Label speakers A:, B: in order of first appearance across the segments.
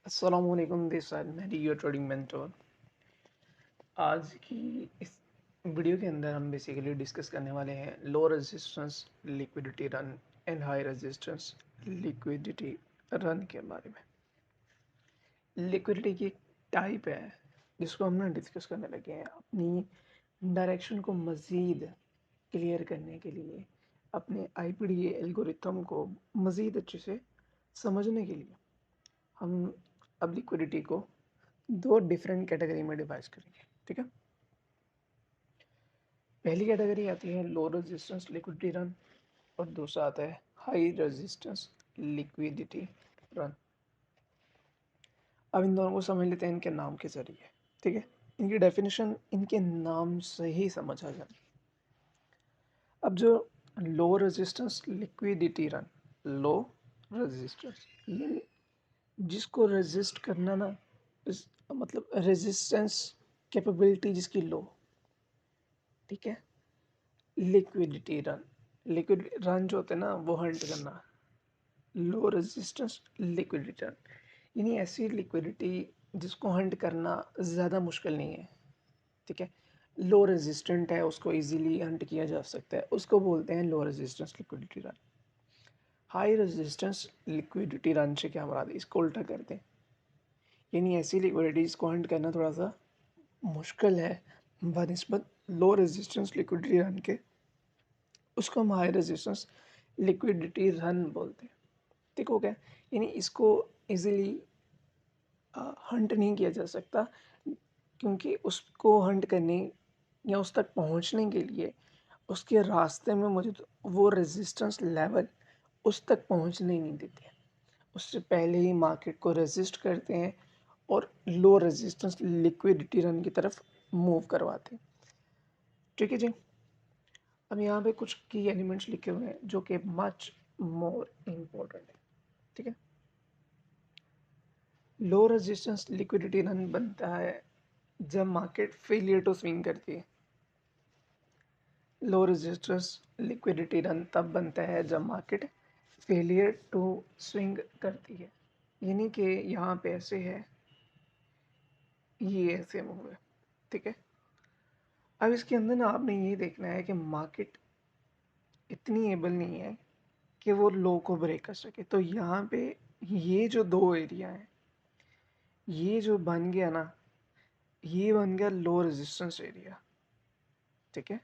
A: अस्सलामुअलैकुम this are मेरी your trading mentor. आज की इस वीडियो के अंदर हम बेसिकली डिस्कस करने वाले हैं low resistance liquidity run and high resistance liquidity run के बारे में। लिक्विडिटी की एक टाइप है जिसको हम ना डिस्कस करने लगे हैं अपनी डायरेक्शन को मज़ीद क्लियर करने के लिए, अपने आईपीडीए एल्गोरिथम को मज़ीद अच्छे से समझने के लिए। हम अब लिक्विडिटी को दो डिफरेंट कैटेगरी में डिवाइड करेंगे, ठीक है। पहली कैटेगरी आती है लो रेजिस्टेंस लिक्विडिटी रन और दूसरा आता है हाई रेजिस्टेंस लिक्विडिटी रन। अब इन दोनों को समझ लेते हैं इनके नाम के जरिए, ठीक है। इनकी डेफिनेशन इनके नाम से ही समझ आ जाए। अब जो low resistance liquidity run, low resistance यानी जिसको रेजिस्ट करना ना, इस मतलब रेजिस्टेंस कैपेबिलिटी जिसकी लो, ठीक है। लिक्विडिटी रन, लिक्विड रन जो होते हैं ना वो हंट करना। लो रेजिस्टेंस लिक्विडिटी रन यानी ऐसी लिक्विडिटी जिसको हंट करना ज़्यादा मुश्किल नहीं है, ठीक है। लो रेजिस्टेंट है, उसको इजीली हंट किया जा सकता है, उसको बोलते हैं low resistance liquidity run. High resistance liquidity run से क्या मुराद है, इसको उल्टा करते हैं। यानी ऐसी लिक्विडिटी जिसको हंट करना थोड़ा सा मुश्किल है बनिस्बत लो रेजिस्टेंस लिक्विडिटी रन के, उसको हम हाई रेजिस्टेंस लिक्विडिटी रन बोलते हैं, ठीक हो गया। यानी इसको इजीली हंट नहीं किया जा सकता, क्योंकि उसको हंट करने या उस तक पहुंचने के लिए उसके रास्ते में मौजूद वो रेजिस्टेंस लेवल उस तक पहुंचने नहीं देते हैं। उससे पहले ही मार्केट को रेजिस्ट करते हैं और लो रेजिस्टेंस लिक्विडिटी रन की तरफ मूव करवाते हैं, ठीक है जी। अब यहाँ पे कुछ की एलिमेंट्स लिखे हुए हैं जो कि मच मोर इम्पोर्टेंट है, ठीक है। लो रेजिस्टेंस लिक्विडिटी रन बनता है जब मार्केट फेलियर टू स्विंग करती है। लो रेजिस्टेंस लिक्विडिटी रन तब बनता है जब मार्केट फेलियर टू स्विंग करती है। यानी कि यहाँ पे ऐसे है, ये ऐसे मूव है, ठीक है। अब इसके अंदर ना आपने ये देखना है कि मार्केट इतनी एबल नहीं है कि वो लो को ब्रेक कर सके। तो यहाँ पे ये जो दो एरिया हैं, ये जो बन गया ना, ये बन गया लो रेजिस्टेंस एरिया, ठीक है।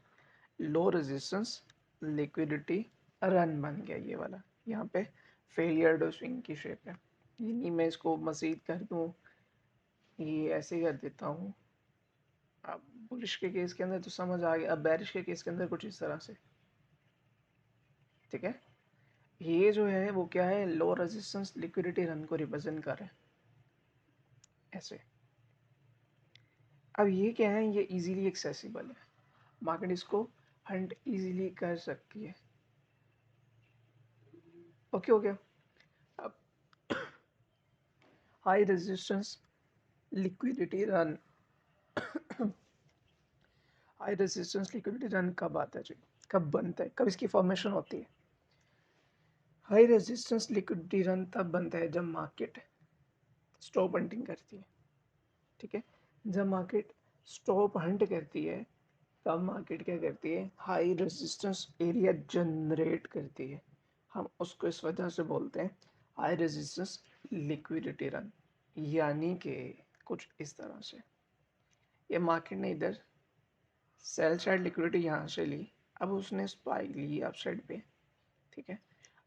A: लो रेजिस्टेंस लिक्विडिटी रन बन गया ये वाला। यहाँ पे फेलियर टू स्विंग की शेप है। यानी मैं इसको मज़ीद कर दूँ, ये ऐसे कर देता हूँ। अब बुलिश के केस के अंदर तो समझ आ गया, अब बैरिश के केस के अंदर कुछ इस तरह से, ठीक है। ये जो है वो क्या है, लो रेजिस्टेंस लिक्विडिटी रन को रिप्रेजेंट कर रहे हैं ऐसे। अब ये क्या है, ये इजीली एक्सेसिबल है, मार्केट इसको हंट इजीली कर सकती है, ओके हो गया। अब high resistance liquidity run, high resistance liquidity run कब आता है जी, कब बनता है, कब इसकी फॉर्मेशन होती है। हाई रेजिस्टेंस लिक्विडिटी रन तब बनता है जब मार्केट स्टॉप हंटिंग करती है, ठीक है। जब मार्केट स्टॉप हंट करती है तब मार्केट क्या करती है, हाई रेजिस्टेंस एरिया जनरेट करती है। हम उसको इस वजह से बोलते हैं हाई रेजिस्टेंस लिक्विडिटी रन। यानी कि कुछ इस तरह से, ये मार्केट ने इधर सेल साइड लिक्विडिटी यहाँ से ली, अब उसने स्पाइक ली अप साइड पे, ठीक है।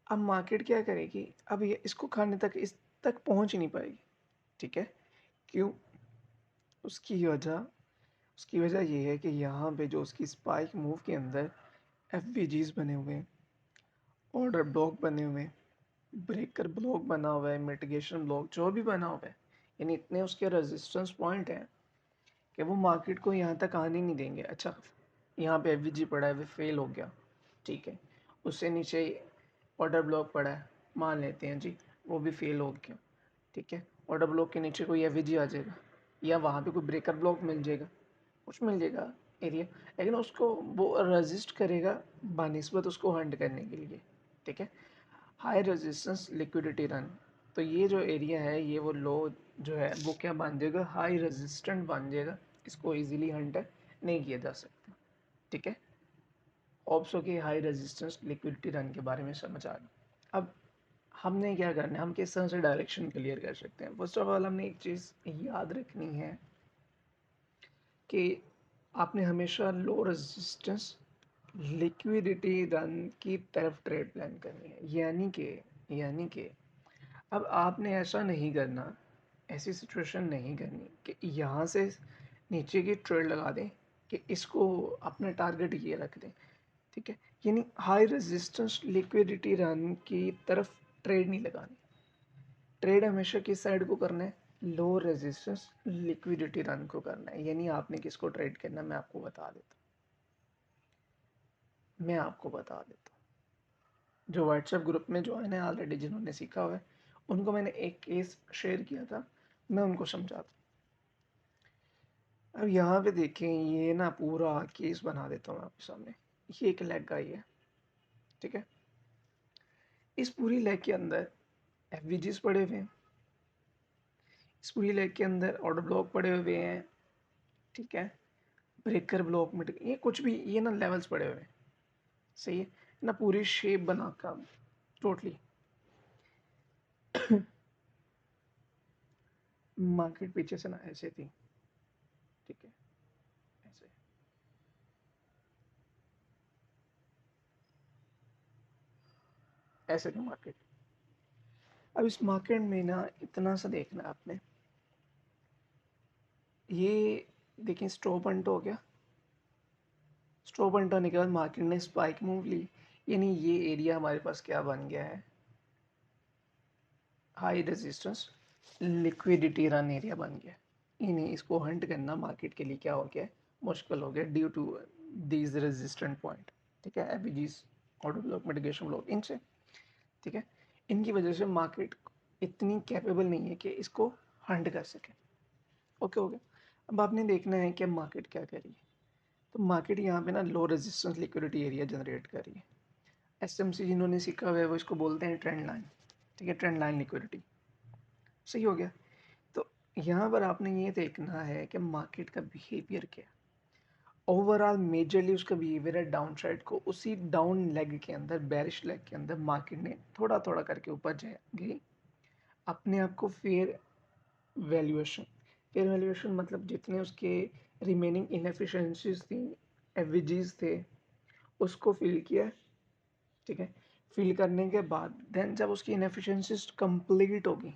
A: अब मार्केट क्या करेगी, अब ये इसको खाने तक इस तक पहुँच ही नहीं पाएगी, ठीक है। क्यों, उसकी वजह उसकी वजह ये है कि यहाँ पे जो उसकी स्पाइक मूव के अंदर एफ बने हुए हैं, ऑर्डर ब्लॉक बने हुए हैं, ब्रेकर ब्लॉक बना हुआ है, मिटिगेशन ब्लॉक जो भी बना हुआ है, यानी इतने उसके रेजिस्टेंस पॉइंट हैं कि वो मार्केट को यहाँ तक आने नहीं देंगे। अच्छा, यहाँ पे एफ पड़ा है, वो फेल हो गया, ठीक है। उससे नीचे ऑर्डर ब्लॉक पड़ा है, मान लेते हैं जी वो भी फेल हो गया, ठीक है। ऑर्डर ब्लॉक के नीचे कोई एफ आ जाएगा या वहाँ पे कोई ब्रेकर ब्लॉक मिल जाएगा, कुछ मिल जाएगा एरिया, लेकिन उसको वो रजिस्ट करेगा बानिस्बत उसको हंट करने के लिए, ठीक है। हाई रेजिस्टेंस लिक्विडिटी रन तो ये जो एरिया है ये वो लो जो है वो क्या बन जाएगा, हाई रेजिस्टेंट बन जाएगा, इसको इजीली हंट नहीं किया जा सकता। ठीक है, होप्स हो कि हाई रेजिस्टेंस लिक्विडिटी रन के बारे में समझ आ गया। अब हमने क्या करना है, हम किस तरह से डायरेक्शन क्लियर कर सकते हैं। फर्स्ट ऑफ ऑल हमने एक चीज़ याद रखनी है कि आपने हमेशा लो रेजिस्टेंस लिक्विडिटी रन की तरफ ट्रेड प्लान करनी है। यानी कि अब आपने ऐसा नहीं करना, ऐसी सिचुएशन नहीं करनी कि यहाँ से नीचे की ट्रेड लगा दें कि इसको अपना टारगेट ये रख दें। ठीक है, यानी हाई रेजिस्टेंस लिक्विडिटी रन की तरफ ट्रेड नहीं लगानी। ट्रेड हमेशा किस साइड को करना है, लो रेजिस्टेंस लिक्विडिटी रन को करना है। यानी आपने किसको ट्रेड करना है, मैं आपको बता देता हूँ। जो व्हाट्सएप ग्रुप में ज्वाइन है ऑलरेडी, जिन्होंने सीखा हुआ है, उनको मैंने एक केस शेयर किया था, मैं उनको समझाता हूँ। अब यहाँ पे देखें, ये ना पूरा केस बना देता हूँ आपके सामने। ये एक लेग आई है, ठीक है, इस पूरी लेग के अंदर एफवीजीज पड़े हुए हैं, इस पूरी लेग के अंदर ऑर्डर ब्लॉक पड़े हुए हैं। ठीक है, ब्रेकर ब्लॉक में ये कुछ भी, ये ना लेवल्स पड़े हुए हैं, सही है ना, पूरी शेप बना कर टोटली। मार्केट पीछे से ना ऐसे थी, ठीक है, ऐसे, ऐसे थी मार्केट। अब इस मार्केट में ना इतना सा देखना है आपने, ये देखिए स्टॉप अंट हो गया, स्टॉप अंट होने के बाद मार्केट ने स्पाइक मूव ली, यानी ये एरिया हमारे पास क्या बन गया है, high resistance liquidity run area बन गया। यानी इसको हंट करना मार्केट के लिए क्या हो गया, मुश्किल हो गया due to these resistant point. ठीक है, एबीजीज, ऑर्डर ब्लॉक, मिटिगेशन ब्लॉक, इनसे, ठीक है, इनकी वजह से मार्केट इतनी कैपेबल नहीं है कि इसको हंट कर सके। ओके हो गया। अब आपने देखना है कि मार्केट क्या कर रही है। तो मार्केट यहाँ पे ना low resistance liquidity area generate कर रही है। एसएमसी जिन्होंने सीखा हुआ है वो इसको बोलते हैं ट्रेंड लाइन। ठीक है, ट्रेंड लाइन लिक्विडिटी, सही हो गया। तो यहाँ पर आपने ये देखना है कि मार्केट का बिहेवियर क्या है। ओवरऑल मेजरली उसका बिहेवियर है डाउन साइड को, उसी डाउन लेग के अंदर, बेरिश लेग के अंदर मार्केट ने थोड़ा थोड़ा करके ऊपर गई। अपने आप को वैल्यूएशन फेयर वैल्यूएशन मतलब जितने उसके रिमेनिंग इनएफिशिएंसीज थी, एवरेजेस थे, उसको फिल किया। ठीक है, फिल करने के बाद देन जब उसकी इनएफिशिएंसीज कंप्लीट होगी,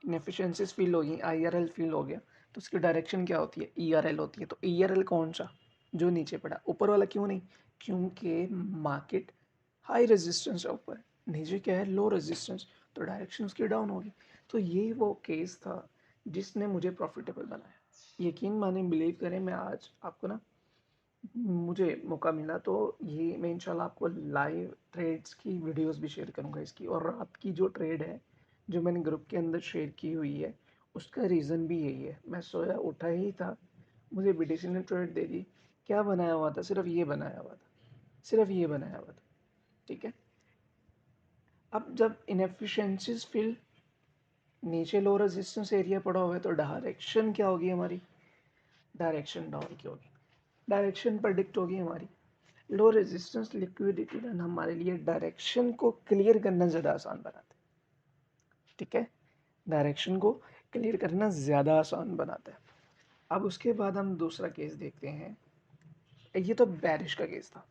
A: इनएफिशिएंसीज फिल होगी, आईआरएल फिल हो गया, तो उसकी डायरेक्शन क्या होती है, ईआरएल होती है। तो ईआरएल कौन सा, जो नीचे पड़ा, ऊपर वाला क्यों नहीं, क्योंकि मार्केट हाई रेजिस्टेंस है ऊपर, नीचे क्या है, लो रेजिस्टेंस, तो डायरेक्शन उसकी डाउन होगी। तो ये वो केस था जिसने मुझे प्रॉफिटेबल बनाया। यकीन माने, बिलीव करें, मैं आज आपको ना, मुझे मौका मिला तो ये मैं इंशाल्लाह आपको लाइव ट्रेड्स की वीडियोस भी शेयर करूंगा इसकी। और रात की जो ट्रेड है जो मैंने ग्रुप के अंदर शेयर की हुई है, उसका रीज़न भी यही है। मैं सोया उठा ही था, मुझे बीटीसी ने ट्रेड दे दी। क्या बनाया हुआ था, सिर्फ ये बनाया हुआ था, सिर्फ ये बनाया हुआ था। ठीक है, अब जब इनएफिशिएंसीज फिल, नीचे लो रेजिस्टेंस एरिया पड़ा हुआ है, तो डायरेक्शन क्या होगी हमारी, डायरेक्शन डाउन की होगी, डायरेक्शन प्रेडिक्ट होगी हमारी। लो रेजिस्टेंस लिक्विडिटी रन हमारे लिए डायरेक्शन को क्लियर करना ज़्यादा आसान बनाता है। ठीक है, डायरेक्शन को क्लियर करना ज़्यादा आसान बनाता है। अब उसके बाद हम दूसरा केस देखते हैं। ये तो बैरिश का केस था,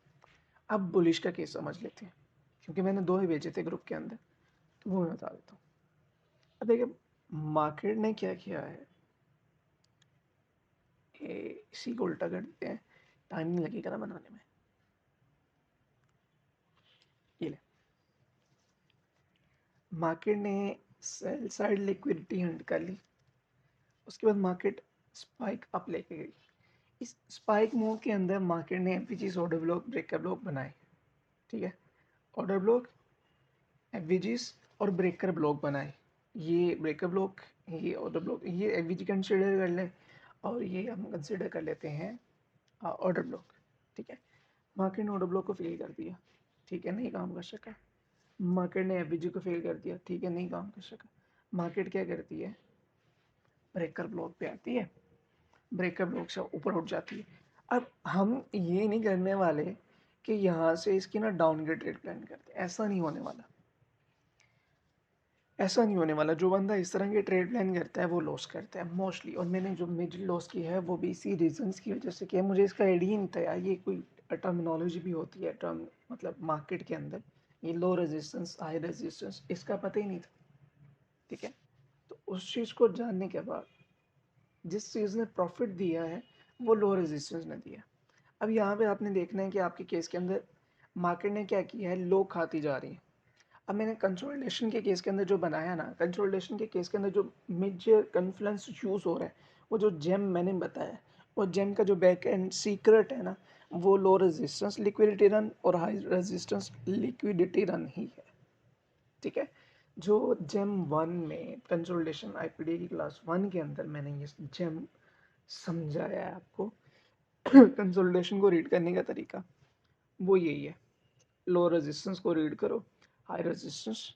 A: अब बुलिश का केस समझ लेते हैं, क्योंकि मैंने दो ही भेजे थे ग्रुप के अंदर, तो वो मैं बता देता हूँ। अब देखिए मार्केट ने क्या किया है, इसी को उल्टा कर देते हैं, टाइम नहीं लगेगा ना बनाने में। ये ले, मार्केट ने सेल साइड लिक्विडिटी हंट कर ली, उसके बाद मार्केट स्पाइक अप लेके गई। इस स्पाइक मूव के अंदर मार्केट ने एफवीजीज, ऑर्डर ब्लॉक, ब्रेकर ब्लॉक बनाए। ठीक है, ऑर्डर ब्लॉक, एफवीजीज और ब्रेकर ब्लॉक बनाए। ये ब्रेकर ब्लॉक, ये ऑर्डर ब्लॉक, ये एफवीजी कंसिडर कर ले, और ये हम कंसिडर कर लेते हैं ऑर्डर ब्लॉक। ठीक है, मार्केट ने ऑर्डर ब्लॉक को फिल कर दिया। ठीक है, नहीं काम कर सका, मार्केट ने एफबीजी को फेल कर दिया, ठीक है, नहीं काम कर सका। मार्केट क्या करती है, ब्रेकर ब्लॉक पे आती है, ब्रेकर ब्लॉक से ऊपर उठ जाती है। अब हम ये नहीं करने वाले कि यहाँ से इसकी ना डाउनग्रेड ट्रेड प्लान करते, ऐसा नहीं होने वाला, ऐसा नहीं होने वाला। जो बंदा इस तरह के ट्रेड प्लान करता है वो लॉस करता है मोस्टली। और मैंने जो मेजर लॉस की है वो भी इसी रीजंस की वजह से किया, मुझे इसका आइडिया नहीं था यार ये कोई टर्मिनोलॉजी भी होती है, टर्म मतलब मार्केट के अंदर ये लो रेजिस्टेंस हाई रेजिस्टेंस इसका पता ही नहीं था, ठीक है। तो उस चीज़ को जानने के बाद जिस चीज़ ने प्रॉफिट दिया है वो लो रेजिस्टेंस ने दिया। अब यहाँ पे आपने देखना है कि आपके केस के अंदर मार्केट ने क्या किया है, लो खाती जा रही है। अब मैंने कंसोलिडेशन के केस के अंदर जो बनाया ना, कंसोलिडेशन के केस के अंदर जो मेजर कन्फ्लुएंस यूज़ हो रहा है, वो जो जेम मैंने बताया, वो जेम का जो बैक एंड सीक्रेट है ना, वो लो रेजिस्टेंस लिक्विडिटी रन और हाई रेजिस्टेंस लिक्विडिटी रन ही है, ठीक है। जो जेम वन में कंसोलिडेशन आईपीडी की क्लास वन के अंदर मैंने ये जेम समझाया है आपको कंसोलिडेशन को रीड करने का तरीका वो यही है। लो रेजिस्टेंस को रीड करो, हाई रेजिस्टेंस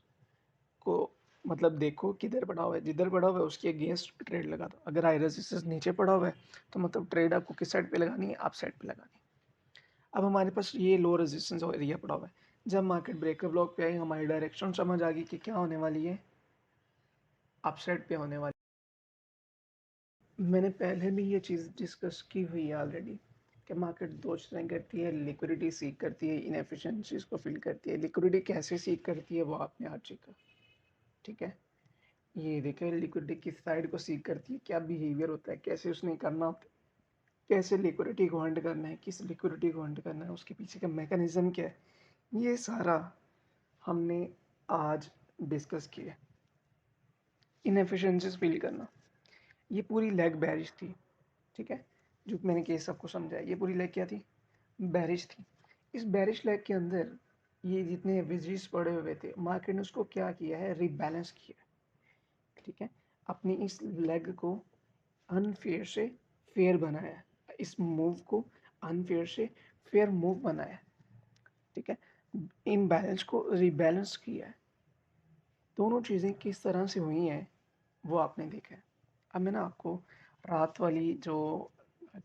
A: को मतलब देखो किधर पड़ा हुआ है, जिधर पड़ा हुआ है उसके अगेंस्ट ट्रेड लगा दो। अगर हाई रेजिस्टेंस नीचे पड़ा हुआ है तो मतलब ट्रेड आपको किस साइड पे लगानी है, आप साइड पे लगानी है। अब हमारे पास ये लो रेजिस्टेंस एरिया पड़ा हुआ है, जब मार्केट ब्रेकर ब्लॉक पे आई हमारी डायरेक्शन समझ आ गई कि क्या होने वाली है, अप साइड पे होने वाली। मैंने पहले भी ये चीज़ डिस्कस की हुई है ऑलरेडी कि मार्केट दो चीज़ें करती है, लिक्विडिटी सीख करती है, इनएफिशिएंसीज को फिल करती है। लिक्विडिटी कैसे सीख करती है वो आपने आज सीखा, ठीक है। ये देखिए लिक्विडिटी किस साइड को सीख करती है, क्या बिहेवियर होता है, कैसे उसने करना होता है, कैसे लिक्विडिटी को हंट करना है, किस लिक्विडिटी को हंट करना है, उसके पीछे का मैकेनिज्म क्या है, ये सारा हमने आज डिस्कस किया। इनएफिशिएंसीज फील करना, ये पूरी लेग बैरिश थी, ठीक है। जो मैंने केस सबको समझाया, ये पूरी लेग क्या थी, बैरिश थी। इस बैरिश लेग के अंदर ये जितने विजीज पड़े हुए थे, मार्केट ने उसको क्या किया है, रिबैलेंस किया, ठीक है। अपनी इस लेग को अनफेयर से फेयर बनाया, इस मूव को अनफेयर से फेयर मूव बनाया, ठीक है। इम्बैलेंस को रिबैलेंस किया है। दोनों चीज़ें किस तरह से हुई हैं वो आपने देखा है। अब मैं ना आपको रात वाली जो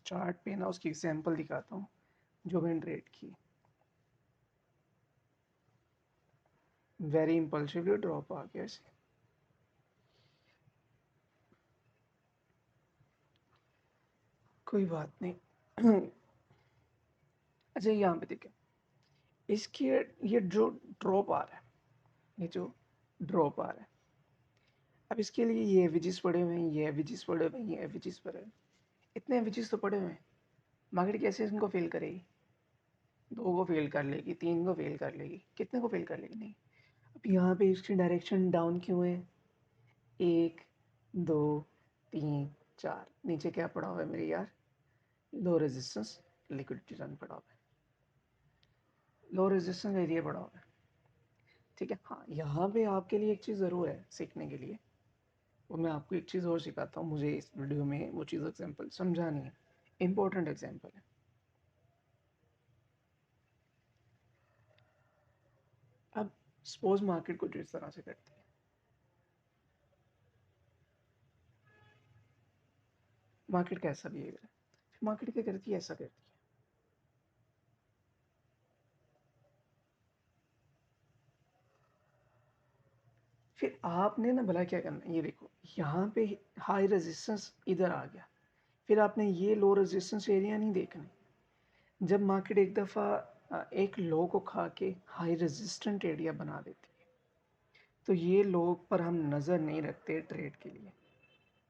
A: चार्ट पे ना उसकी एग्जांपल दिखाता हूँ जो मैंने ट्रेड की। वेरी इम्पल्सिवली ड्रॉप आ गया ऐसे, कोई बात नहीं अच्छा यहाँ पे देखें, इसके ये जो ड्रॉप आ रहा है, ये जो ड्रॉप आ रहा है, अब इसके लिए ये एवरेजेस पड़े हुए हैं, ये एवरेजेस पड़े हुए हैं, ये एवरेजेस पड़े हुए हैं, इतने एवरेजेस तो पड़े हुए हैं। मार्केट कैसे इनको फेल करेगी, दो को फेल कर लेगी, तीन को फेल कर लेगी, कितने को फेल कर लेगी, नहीं। अब यहाँ पे इसकी डायरेक्शन डाउन क्यों है, एक, दो, तीन, चार, नीचे क्या पड़ा हुआ है मेरे यार, लो रेजिस्टेंस लिक्विडिटी रन पड़ा हुआ है, लो रेजिस्टेंस एरिया पड़ा हुआ है, ठीक है। हाँ यहाँ पे आपके लिए एक चीज़ ज़रूर है सीखने के लिए, वो मैं आपको एक चीज़ और सिखाता हूँ, मुझे इस वीडियो में वो चीज़ एग्जांपल समझानी है, इंपॉर्टेंट एग्जांपल है। अब सपोज मार्केट कुछ इस तरह से करती है, मार्केट कैसा बिहेवियर है, मार्केट क्या करती है, ऐसा करती है। फिर आपने ना भला क्या करना है, ये देखो यहाँ पे हाई रेजिस्टेंस इधर आ गया, फिर आपने ये लो रेजिस्टेंस एरिया नहीं देखना। जब मार्केट एक दफ़ा एक लो को खा के हाई रेजिस्टेंट एरिया बना देती है, तो ये लो पर हम नज़र नहीं रखते ट्रेड के लिए,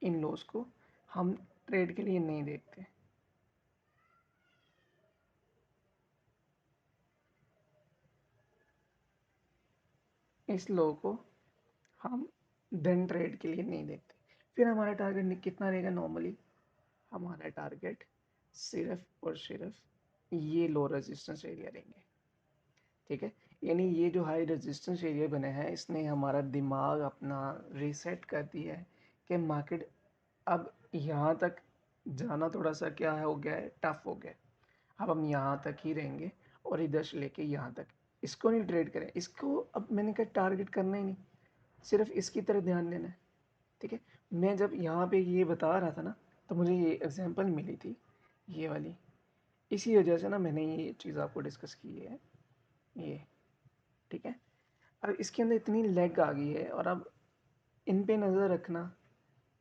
A: इन लॉस को हम ट्रेड के लिए नहीं देखते। इस लो को हम दिन ट्रेड के लिए नहीं देखते। फिर हमारा टारगेट कितना रहेगा, नॉर्मली हमारा टारगेट सिर्फ और सिर्फ ये लो रेजिस्टेंस एरिया रहेंगे, ठीक है। यानी ये जो हाई रेजिस्टेंस एरिया बने हैं इसने हमारा दिमाग अपना रीसेट कर दिया है कि मार्केट अब यहाँ तक जाना थोड़ा सा क्या हो गया है, टफ हो गया है। अब हम यहाँ तक ही रहेंगे और इधर से लेके यहाँ तक इसको नहीं ट्रेड करें, इसको अब मैंने कहा टारगेट करना ही नहीं, सिर्फ इसकी तरफ ध्यान देना है। ठीक है, मैं जब यहाँ पे ये बता रहा था ना, तो मुझे ये एग्जांपल मिली थी, ये वाली, इसी वजह से ना मैंने ये चीज़ आपको डिस्कस की है ये। ठीक है, अब इसके अंदर इतनी लैग आ गई है, और अब इन पे नज़र रखना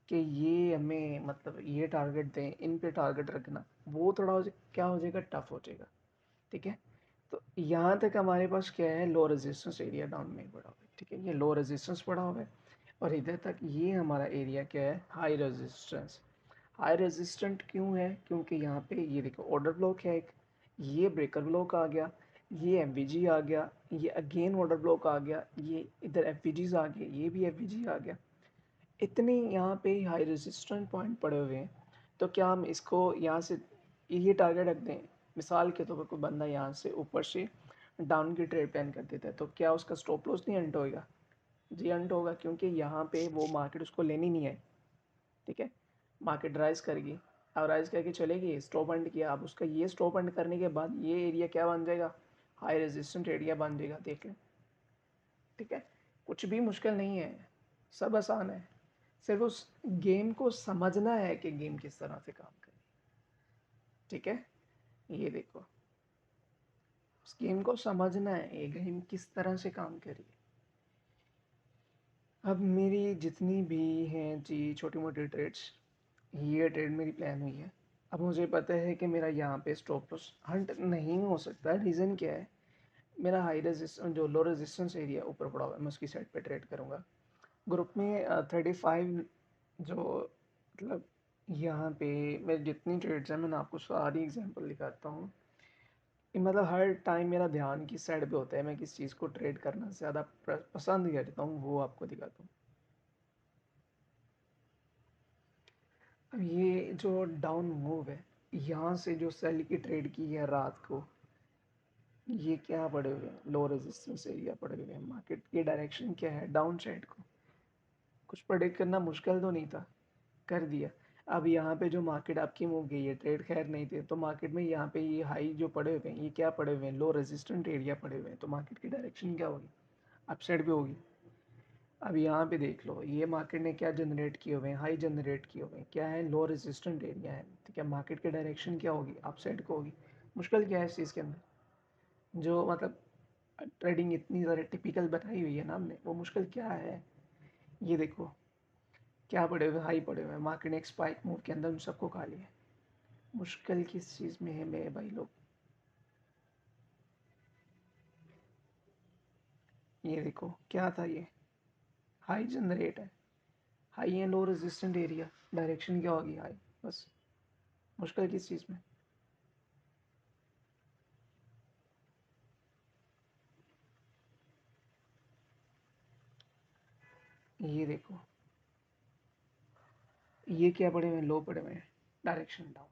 A: कि ये हमें मतलब ये टारगेट दें, इन पे टारगेट रखना, वो थोड़ा क्या हो जाएगा, टफ हो जाएगा। ठीक है, तो यहाँ तक हमारे पास क्या है, लो रेजिस्टेंस एरिया डाउन में पड़ा हुआ है। ठीक है, ये लो रेजिस्टेंस पड़ा हुआ है, और इधर तक ये हमारा एरिया क्या है, हाई रेजिस्टेंस। हाई रेजिस्टेंट क्यों है, क्योंकि यहाँ पे ये देखो ऑर्डर ब्लॉक है एक, ये ब्रेकर ब्लॉक आ गया, ये एफ आ गया, ये अगेन ऑर्डर ब्लॉक आ गया, ये इधर एफ आ गए, ये भी एफ आ गया, इतने यहाँ पे हाई रेजिस्टेंट पॉइंट पड़े हुए हैं। तो क्या हम इसको यहाँ से ये टारगेट रख दें, मिसाल के तौर पर कोई बंदा यहाँ से ऊपर से डाउन की ट्रेड प्लान कर देता है, तो क्या उसका स्टॉप लॉस नहीं अंट होएगा? जी अंट होगा, क्योंकि यहाँ पे वो मार्केट उसको लेनी नहीं है। ठीक है, मार्केट राइज करेगी, अब राइज करके चलेगी, स्टॉप अंट किया, अब उसका ये स्टॉप अंट करने के बाद ये एरिया क्या बन जाएगा, हाई रेजिस्टेंट एरिया बन जाएगा, देख लें। ठीक है, कुछ भी मुश्किल नहीं है, सब आसान है, सिर्फ उस गेम को समझना है कि गेम किस तरह से काम करे। ठीक है, ये देखो, उस गेम को समझना है, ये गेम किस तरह से काम करी। अब मेरी जितनी भी हैं जी छोटी मोटी ट्रेड्स, ये ट्रेड मेरी प्लान हुई है। अब मुझे पता है कि मेरा यहाँ पे स्टॉप लॉस हंट नहीं हो सकता, रीज़न क्या है, मेरा हाई रेजिस्टेंस जो लो रेजिस्टेंस एरिया ऊपर पड़ा हुआ है, मैं उसकी साइड पे ट्रेड करूँगा। ग्रुप में 35 जो मतलब यहाँ पे मेरी जितनी ट्रेड्स हैं, मैंने आपको सारी एग्जांपल दिखाता हूँ। मतलब हर टाइम मेरा ध्यान किस साइड पे होता है, मैं किस चीज़ को ट्रेड करना ज़्यादा पसंद करता हूँ, वो आपको दिखाता हूँ। अब ये जो डाउन मूव है, यहाँ से जो सेल की ट्रेड की है रात को, ये क्या पड़े हुए हैं, लो रेजिस्टेंस एरिया पड़े हुए हैं। मार्केट की डायरेक्शन क्या है, डाउन साइड को, कुछ प्रेडिक्ट करना मुश्किल तो नहीं था, कर दिया। अब यहाँ पे जो मार्केट आपकी मूव गई है, ट्रेड खैर नहीं थे, तो मार्केट में यहाँ पे ये हाई जो पड़े हुए हैं, ये क्या पड़े हुए हैं, लो रेजिस्टेंट एरिया पड़े हुए हैं, तो मार्केट की डायरेक्शन क्या होगी, अपसाइड पे होगी। अब यहाँ पे देख लो, ये मार्केट ने क्या जनरेट किए हुए हैं, हाई जनरेट किए हुए हैं, क्या है, लो रेजिस्टेंट एरिया है। ठीक है, मार्केट की डायरेक्शन क्या होगी, अपसाइड को होगी। मुश्किल क्या है इस चीज़ के अंदर, जो मतलब ट्रेडिंग इतनी ज़्यादा टिपिकल बताई हुई है ना हमने, वो मुश्किल क्या है, ये देखो क्या पड़े हुए, हाई पड़े हुए हैं, मार्केट ने एक स्पाइक मूव के अंदर उन सबको खा लिया। मुश्किल किस चीज़ में है मेरे भाई लोग, ये देखो क्या था, ये हाई जनरेट है, high and low resistant area, direction क्या होगी, हाई, बस। मुश्किल किस चीज़ में, ये देखो, ये क्या पड़े हुए हैं, लो पड़े हुए हैं, डायरेक्शन डाउन।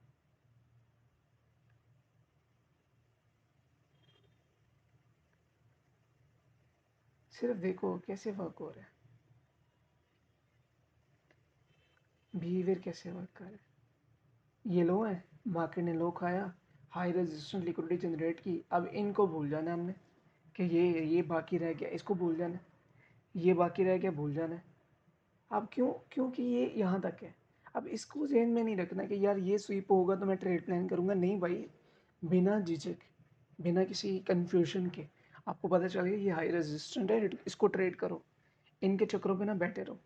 A: सिर्फ देखो कैसे वर्क हो रहा है, बिहेवियर कैसे वर्क कर रहा है। ये लो है, मार्केट ने लो खाया, हाई रेजिस्टेंस लिक्विडिटी जनरेट की, अब इनको भूल जाना है हमने कि ये बाकी रह गया, इसको भूल जाना है, ये बाकी रह गया, भूल जाना है। अब क्यों, क्योंकि ये यहाँ तक है। अब इसको ज़हन में नहीं रखना कि यार ये स्वीप होगा तो मैं ट्रेड प्लान करूँगा, नहीं भाई, बिना झिझक, बिना किसी कन्फ्यूजन के आपको पता चल गया ये हाई रेजिस्टेंट है, इसको ट्रेड करो, इनके चक्करों पे ना बैठे रहो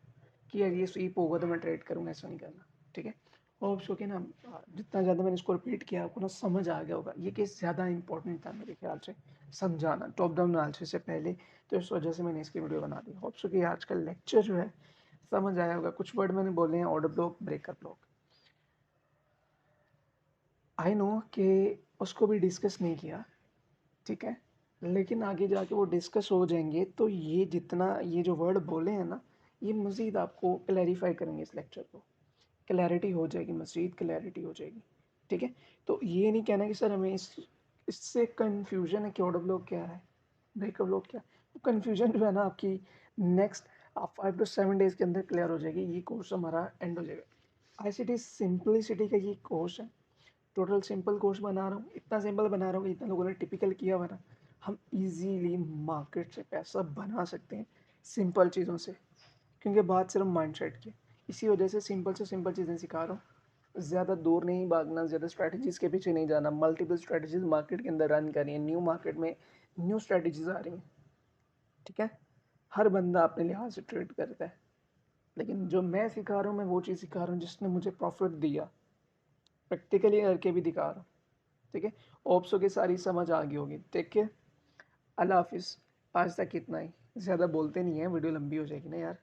A: कि यार ये स्वीप होगा तो मैं ट्रेड करूँगा, ऐसा नहीं करना। ठीक है, होप सो कि ना जितना ज़्यादा मैंने इसको रिपीट किया आपको ना समझ आ गया होगा, ये केस ज़्यादा इंपॉर्टेंट था मेरे ख्याल से समझाना टॉप डाउन एनालिसिस से पहले, तो इस वजह से मैंने इसकी वीडियो बना दी। होप सो कि आज का लेक्चर जो है समझ आया होगा। कुछ वर्ड मैंने बोले हैं, order block, breaker block, I know कि उसको भी डिस्कस नहीं किया, ठीक है, लेकिन आगे जाके वो डिस्कस हो जाएंगे, तो ये जितना ये जो वर्ड बोले हैं ना, ये मज़ीद आपको क्लैरिफाई करेंगे, इस लेक्चर को क्लैरिटी हो जाएगी, मज़ीद क्लैरिटी हो जाएगी। ठीक है, तो ये नहीं कहना कि सर हमें इससे कन्फ्यूजन है कि ऑर्डर ब्लॉक क्या है, ब्रेकअप ब्लॉक क्या है। वो कन्फ्यूजन जो है ना आपकी नेक्स्ट आप 5 to 7 डेज़ के अंदर क्लियर हो जाएगी। ये कोर्स हमारा एंड हो जाएगा। ICT सिंपलिसिटी का ये कोर्स है, टोटल सिंपल कोर्स बना रहा हूँ, इतना सिंपल बना रहा हूँ कि इतना लोगों ने टिपिकल किया हुआ ना, हम इजीली मार्केट से पैसा बना सकते हैं सिंपल चीज़ों से, क्योंकि बात सिर्फ माइंडसेट की है। इसी वजह से सिंपल चीज़ें सिखा रहा हूँ। ज़्यादा दूर नहीं भागना, ज़्यादा स्ट्रैटेजीज़ के पीछे नहीं जाना। मल्टीपल स्ट्रैटेजीज़ मार्केट के अंदर रन करिए, न्यू मार्केट में न्यू स्ट्रैटेजीज़ आ रही हैं, ठीक है। हर बंदा अपने लिहाज से ट्रेड करता है, लेकिन जो मैं सिखा रहा हूँ, मैं वो चीज़ सिखा रहा हूँ जिसने मुझे प्रॉफिट दिया, प्रैक्टिकली करके भी दिखा रहा हूँ, ठीक है। ओप्सो की सारी समझ आ गई होगी। ठीक है, अल्लाह हाफिज़। आज तक इतना ही, ज़्यादा बोलते नहीं है, वीडियो लंबी हो जाएगी ना यार।